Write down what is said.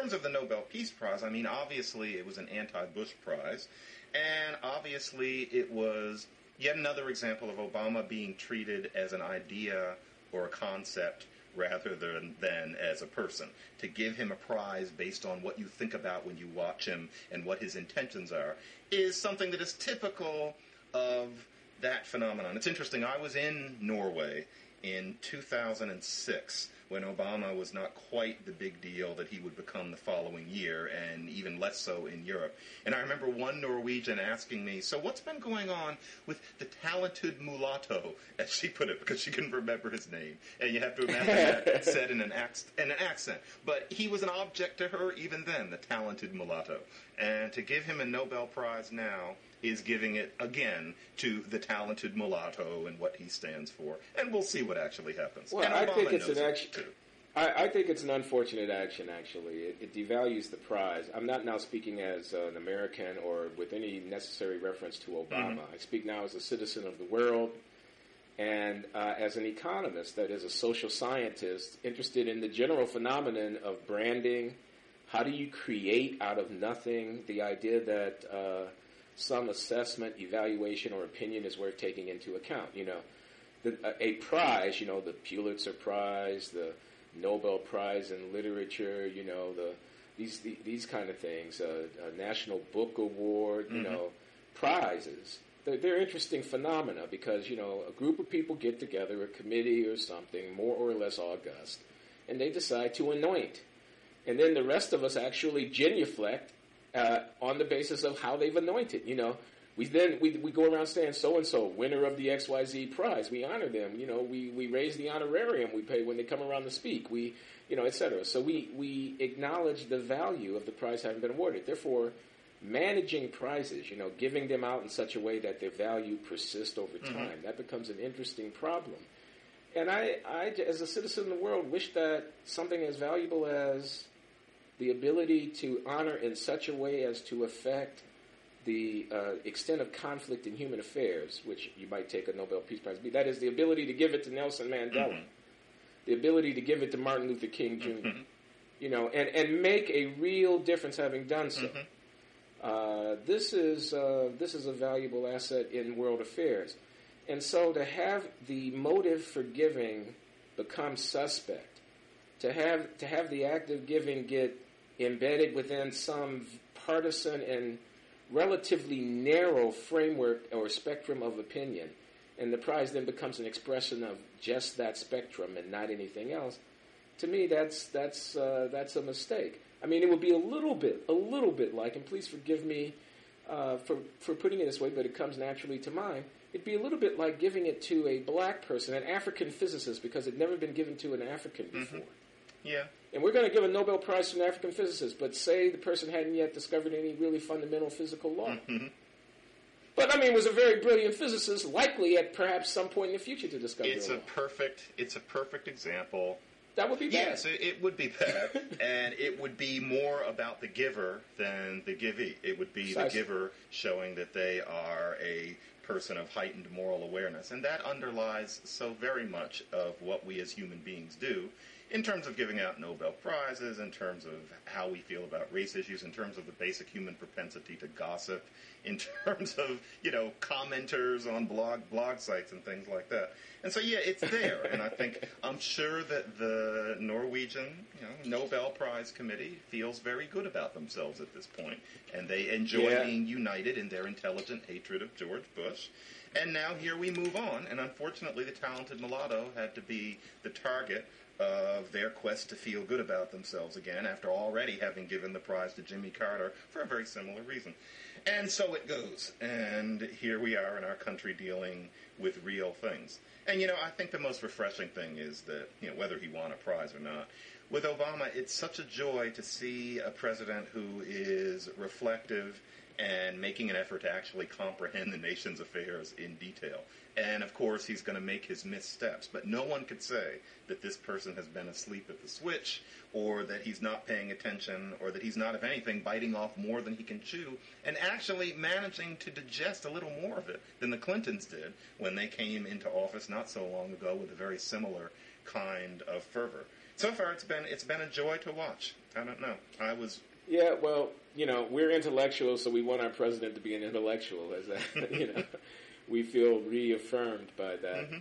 terms of the Nobel Peace Prize, I mean, obviously it was an anti-Bush prize, and obviously it was yet another example of Obama being treated as an idea or a concept rather than as a person. To give him a prize based on what you think about when you watch him and what his intentions are is something that is typical of that phenomenon. It's interesting, I was in Norway in 2006 when Obama was not quite the big deal that he would become the following year, and even less so in Europe. And I remember one Norwegian asking me, so what's been going on with the talented mulatto, as she put it, because she couldn't remember his name. And you have to imagine that said in an accent. But he was an object to her even then, the talented mulatto. And to give him a Nobel Prize now is giving it, again, to the talented mulatto and what he stands for. And we'll see what actually happens. Well, and I think it's knows an action. Too. I think it's an unfortunate action, actually. It devalues the prize. I'm not now speaking as an American or with any necessary reference to Obama. Mm-hmm. I speak now as a citizen of the world and as an economist, that is a social scientist, interested in the general phenomenon of branding. How do you create out of nothing the idea that some assessment, evaluation, or opinion is worth taking into account? You know, a prize, you know, the Pulitzer Prize, the Nobel Prize in Literature, you know, these kind of things, a National Book Award, you know, prizes. They're interesting phenomena because, you know, a group of people get together, a committee or something, more or less august, and they decide to anoint. And then the rest of us actually genuflect on the basis of how they've anointed. You know, we go around saying so and so winner of the XYZ prize. We honor them. You know, we raise the honorarium we pay when they come around to speak. We, you know, etc. So we acknowledge the value of the prize having been awarded. Therefore, managing prizes, you know, giving them out in such a way that their value persists over time, that becomes an interesting problem. And I, as a citizen of the world, wish that something as valuable as the ability to honor in such a way as to affect the extent of conflict in human affairs, which you might take a Nobel Peace Prize, that is the ability to give it to Nelson Mandela, the ability to give it to Martin Luther King Jr., you know, and make a real difference having done so. This is a valuable asset in world affairs. And so to have the motive for giving become suspect, to have the act of giving get embedded within some partisan and relatively narrow framework or spectrum of opinion, and the prize then becomes an expression of just that spectrum and not anything else, to me that's a mistake. I mean, it would be a little bit like, and please forgive me for putting it this way, but it comes naturally to mind. It'd be a little bit like giving it to a black person, an African physicist, because it never been given to an African before. Yeah. And we're going to give a Nobel Prize to an African physicist, but say the person hadn't yet discovered any really fundamental physical law. But, I mean, was a very brilliant physicist, likely at perhaps some point in the future to discover It's a perfect example. That would be bad. Yes, it would be bad. And it would be more about the giver than the givee. It would be the giver showing that they are a person of heightened moral awareness. And that underlies so very much of what we as human beings do in terms of giving out Nobel Prizes, in terms of how we feel about race issues, in terms of the basic human propensity to gossip, in terms of, you know, commenters on blog sites and things like that. And so, yeah, it's there. And I'm sure that the Norwegian, you know, Nobel Prize Committee feels very good about themselves at this point. And they enjoy being united in their intelligent hatred of George Bush. And now here we move on. And unfortunately, the talented mulatto had to be the target of their quest to feel good about themselves again after already having given the prize to Jimmy Carter for a very similar reason. And so it goes. And here we are in our country dealing with real things. And, you know, I think the most refreshing thing is that, you know, whether he won a prize or not, with Obama, it's such a joy to see a president who is reflective and making an effort to actually comprehend the nation's affairs in detail. And, of course, he's going to make his missteps. But no one could say that this person has been asleep at the switch, or that he's not paying attention, or that he's not, if anything, biting off more than he can chew, and actually managing to digest a little more of it than the Clintons did when they came into office not so long ago with a very similar kind of fervor. So far, it's been a joy to watch. I don't know. Yeah, well, we're intellectuals, so we want our president to be an intellectual. As that, we feel reaffirmed by that. Mm-hmm.